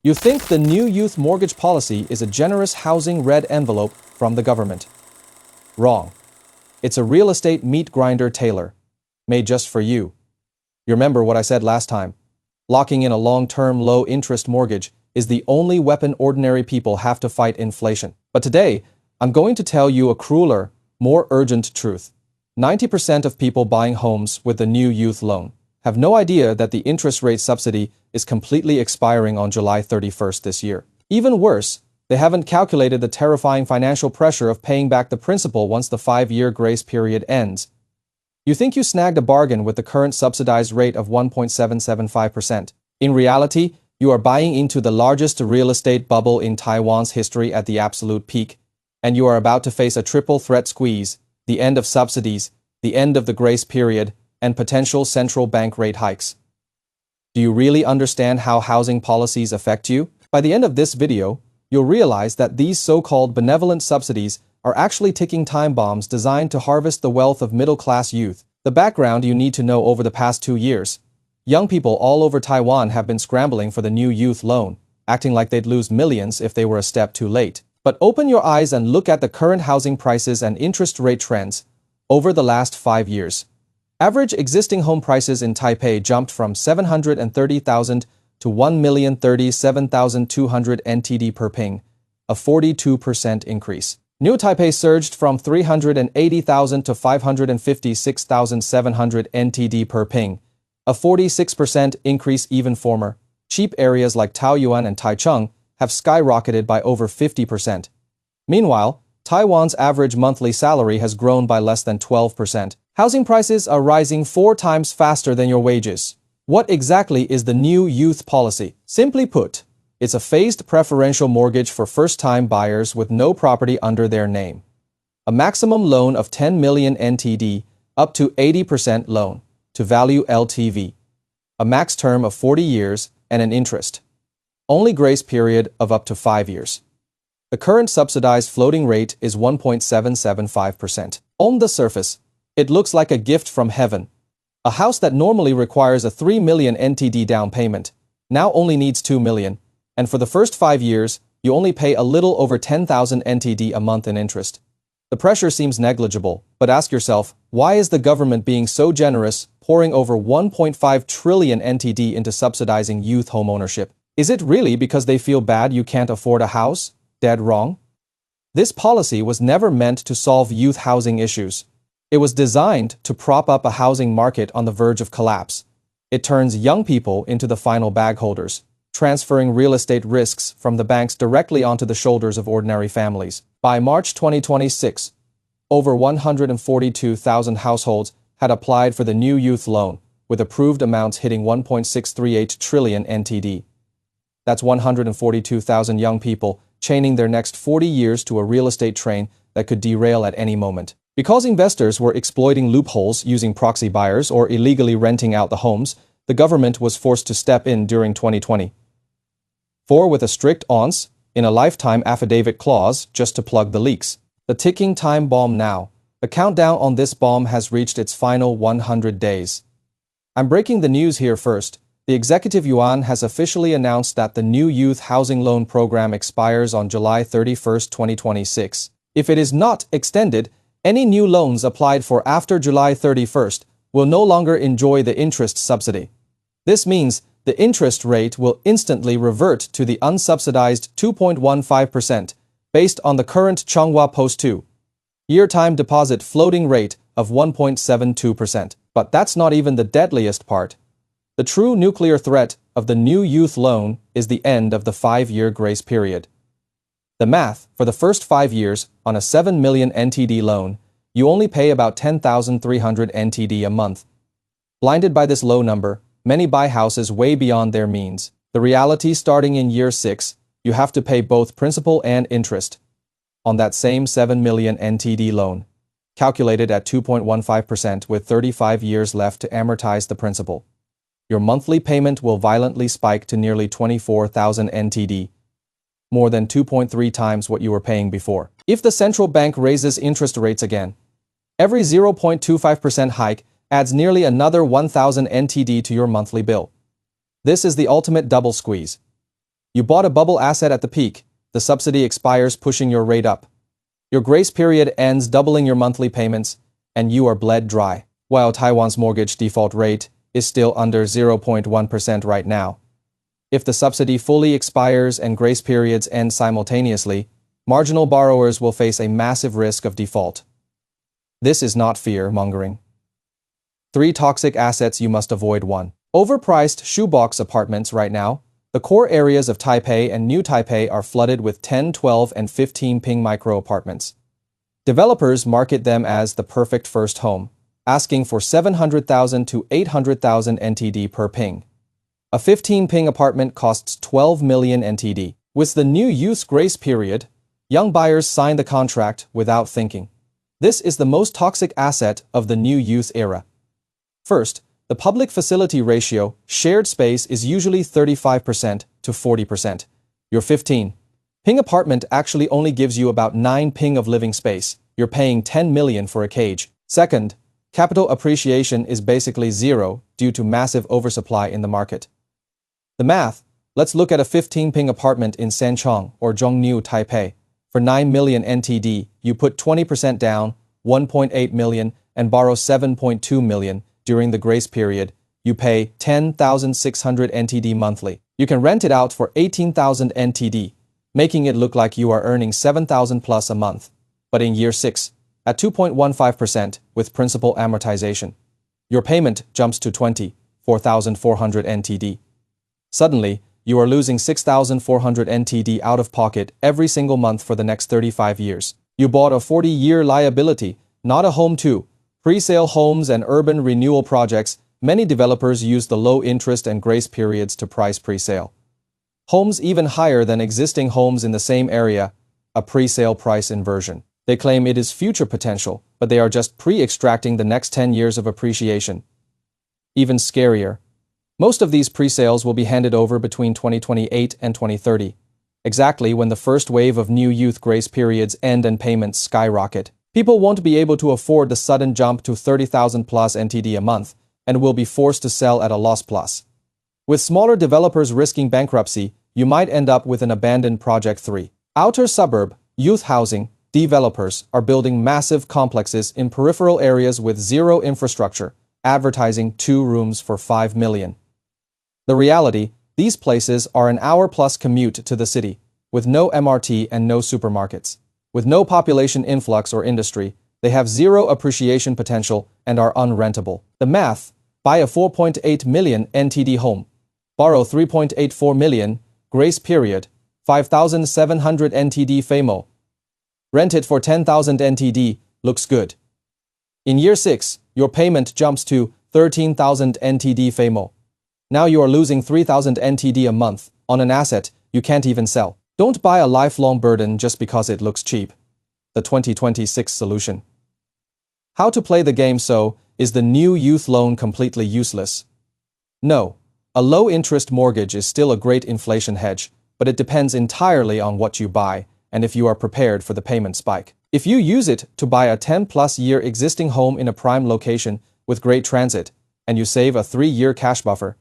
You think the new youth mortgage policy is a generous housing red envelope from the government. Wrong. It's a real estate meat grinder tailor, made just for you. You remember what I said last time? Locking in a long-term, low-interest mortgage is the only weapon ordinary people have to fight inflation. But today, I'm going to tell you a crueler, more urgent truth. 90% of people buying homes with the new youth loan have no idea that the interest rate subsidy is completely expiring on July 31st this year. Even worse, they haven't calculated the terrifying financial pressure of paying back the principal once the 5-year grace period ends. You think you snagged a bargain with the current subsidized rate of 1.775%. In reality, you are buying into the largest real estate bubble in Taiwan's history at the absolute peak, and you are about to face a triple threat squeeze: the end of subsidies, the end of the grace period, and potential central bank rate hikes. Do you really understand how housing policies affect you? By the end of this video, you'll realize that these so-called benevolent subsidies are actually ticking time bombs designed to harvest the wealth of middle-class youth. The background you need to know: over the past 2 years, young people all over Taiwan have been scrambling for the new youth loan, acting like they'd lose millions if they were a step too late. But open your eyes and look at the current housing prices and interest rate trends over the last 5 years. Average existing home prices in Taipei jumped from 730,000 to 1,037,200 NTD per ping, a 42% increase. New Taipei surged from 380,000 to 556,700 NTD per ping, a 46% increase. Even former cheap areas like Taoyuan and Taichung have skyrocketed by over 50%. Meanwhile, Taiwan's average monthly salary has grown by less than 12%. Housing prices are rising 4 times faster than your wages. What exactly is the new youth policy? Simply put, it's a phased preferential mortgage for first-time buyers with no property under their name. A maximum loan of 10 million NTD, up to 80% loan to value LTV. A max term of 40 years and an interest only grace period of up to 5 years. The current subsidized floating rate is 1.775%. On the surface, it looks like a gift from heaven. A house that normally requires a 3 million NTD down payment now only needs 2 million, and for the first 5 years, you only pay a little over 10,000 NTD a month in interest. The pressure seems negligible, but ask yourself, why is the government being so generous, pouring over 1.5 trillion NTD into subsidizing youth homeownership? Is it really because they feel bad you can't afford a house? Dead wrong. This policy was never meant to solve youth housing issues. It was designed to prop up a housing market on the verge of collapse. It turns young people into the final bag holders, transferring real estate risks from the banks directly onto the shoulders of ordinary families. By March 2026, over 142,000 households had applied for the new youth loan, with approved amounts hitting 1.638 trillion NTD. That's 142,000 young people chaining their next 40 years to a real estate train that could derail at any moment. Because investors were exploiting loopholes using proxy buyers or illegally renting out the homes, the government was forced to step in during 2020. With a strict once in a lifetime affidavit clause just to plug the leaks. The ticking time bomb now. The countdown on this bomb has reached its final 100 days. I'm breaking the news here first. The Executive Yuan has officially announced that the new youth housing loan program expires on July 31, 2026. If it is not extended, any new loans applied for after July 31st will no longer enjoy the interest subsidy. This means the interest rate will instantly revert to the unsubsidized 2.15% based on the current Changhua Post 2 year time deposit floating rate of 1.72%. But that's not even the deadliest part. The true nuclear threat of the new youth loan is the end of the 5-year grace period. The math: for the first 5 years, on a 7 million NTD loan, you only pay about 10,300 NTD a month. Blinded by this low number, many buy houses way beyond their means. The reality: starting in year 6, you have to pay both principal and interest on that same 7 million NTD loan, calculated at 2.15% with 35 years left to amortize the principal. Your monthly payment will violently spike to nearly 24,000 NTD, more than 2.3 times what you were paying before. If the central bank raises interest rates again, every 0.25% hike adds nearly another 1,000 NTD to your monthly bill. This is the ultimate double squeeze. You bought a bubble asset at the peak, the subsidy expires pushing your rate up. Your grace period ends doubling your monthly payments, and you are bled dry. While Taiwan's mortgage default rate is still under 0.1% right now. If the subsidy fully expires and grace periods end simultaneously, marginal borrowers will face a massive risk of default. This is not fear-mongering. 3 toxic assets you must avoid. 1. Overpriced shoebox apartments. Right now, the core areas of Taipei and New Taipei are flooded with 10, 12, and 15 ping micro apartments. Developers market them as the perfect first home, asking for 700,000 to 800,000 NTD per ping. A 15 ping apartment costs 12 million NTD. With the new youth grace period, young buyers sign the contract without thinking. This is the most toxic asset of the new youth era. First, the public facility ratio, shared space, is usually 35% to 40%. Your 15 ping apartment actually only gives you about 9 ping of living space. You're paying 10 million for a cage. Second, capital appreciation is basically zero due to massive oversupply in the market. The math: let's look at a 15 ping apartment in Sanchong or Zhongniu, Taipei. For 9 million NTD, you put 20% down, 1.8 million, and borrow 7.2 million. During the grace period, you pay 10,600 NTD monthly. You can rent it out for 18,000 NTD, making it look like you are earning 7,000 plus a month. But in year 6, at 2.15% with principal amortization, your payment jumps to 24,400 NTD. Suddenly, you are losing 6,400 NTD out of pocket every single month for the next 35 years. You bought a 40-year liability, not a home too. Pre-sale homes and urban renewal projects, many developers use the low interest and grace periods to price pre-sale homes even higher than existing homes in the same area, a pre-sale price inversion. They claim it is future potential, but they are just pre-extracting the next 10 years of appreciation. Even scarier, most of these pre-sales will be handed over between 2028 and 2030, exactly when the first wave of new youth grace periods end and payments skyrocket. People won't be able to afford the sudden jump to 30,000 plus NTD a month and will be forced to sell at a loss plus. With smaller developers risking bankruptcy, you might end up with an abandoned project. 3. Outer suburb, youth housing. Developers are building massive complexes in peripheral areas with zero infrastructure, advertising 2 rooms for 5 million. The reality, these places are an hour-plus commute to the city, with no MRT and no supermarkets. With no population influx or industry, they have zero appreciation potential and are unrentable. The math: buy a 4.8 million NTD home, borrow 3.84 million, grace period, 5,700 NTD FAMO. Rent it for 10,000 NTD, looks good. In year 6, your payment jumps to 13,000 NTD FAMO. Now you are losing 3,000 NTD a month on an asset you can't even sell. Don't buy a lifelong burden just because it looks cheap. The 2026 solution. How to play the game. So, is the new youth loan completely useless? No. A low-interest mortgage is still a great inflation hedge, but it depends entirely on what you buy and if you are prepared for the payment spike. If you use it to buy a 10-plus year existing home in a prime location with great transit, and you save a 3-year cash buffer,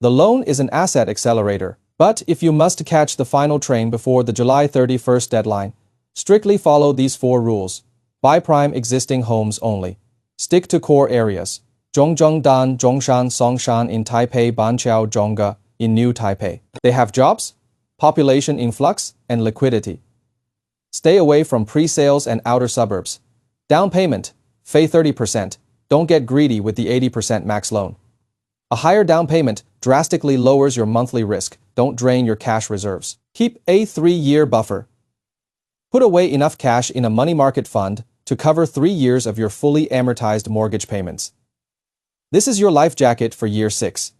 the loan is an asset accelerator. But if you must catch the final train before the July 31st deadline, strictly follow these 4 rules. Buy prime existing homes only. Stick to core areas. Zhongzhengdan, Zhongshan, Songshan in Taipei, Banqiao, Zhongga in New Taipei. They have jobs, population influx, and liquidity. Stay away from pre-sales and outer suburbs. Down payment, pay 30%. Don't get greedy with the 80% max loan. A higher down payment drastically lowers your monthly risk. Don't drain your cash reserves. Keep a 3-year buffer. Put away enough cash in a money market fund to cover 3 years of your fully amortized mortgage payments. This is your life jacket for year 6.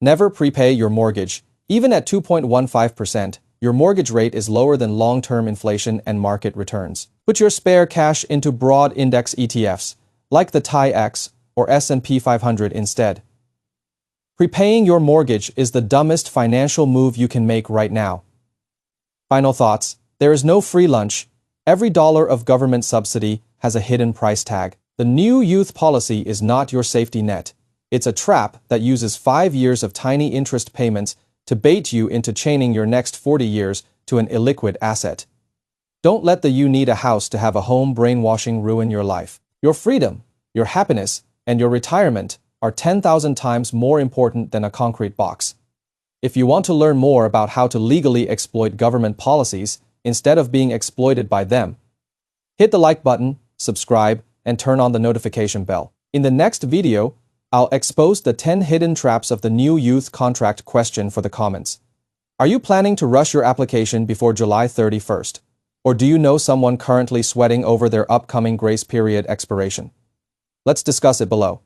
Never prepay your mortgage. Even at 2.15%, your mortgage rate is lower than long-term inflation and market returns. Put your spare cash into broad index ETFs, like the TAIEX or S&P 500 instead. Prepaying your mortgage is the dumbest financial move you can make right now. Final thoughts: there is no free lunch. Every dollar of government subsidy has a hidden price tag. The new youth policy is not your safety net. It's a trap that uses 5 years of tiny interest payments to bait you into chaining your next 40 years to an illiquid asset. Don't let the "you need a house to have a home" brainwashing ruin your life. Your freedom, your happiness, and your retirement are 10,000 times more important than a concrete box. If you want to learn more about how to legally exploit government policies instead of being exploited by them, hit the like button, subscribe, and turn on the notification bell. In the next video, I'll expose the 10 hidden traps of the new youth contract question for the comments. Are you planning to rush your application before July 31st? Or do you know someone currently sweating over their upcoming grace period expiration? Let's discuss it below.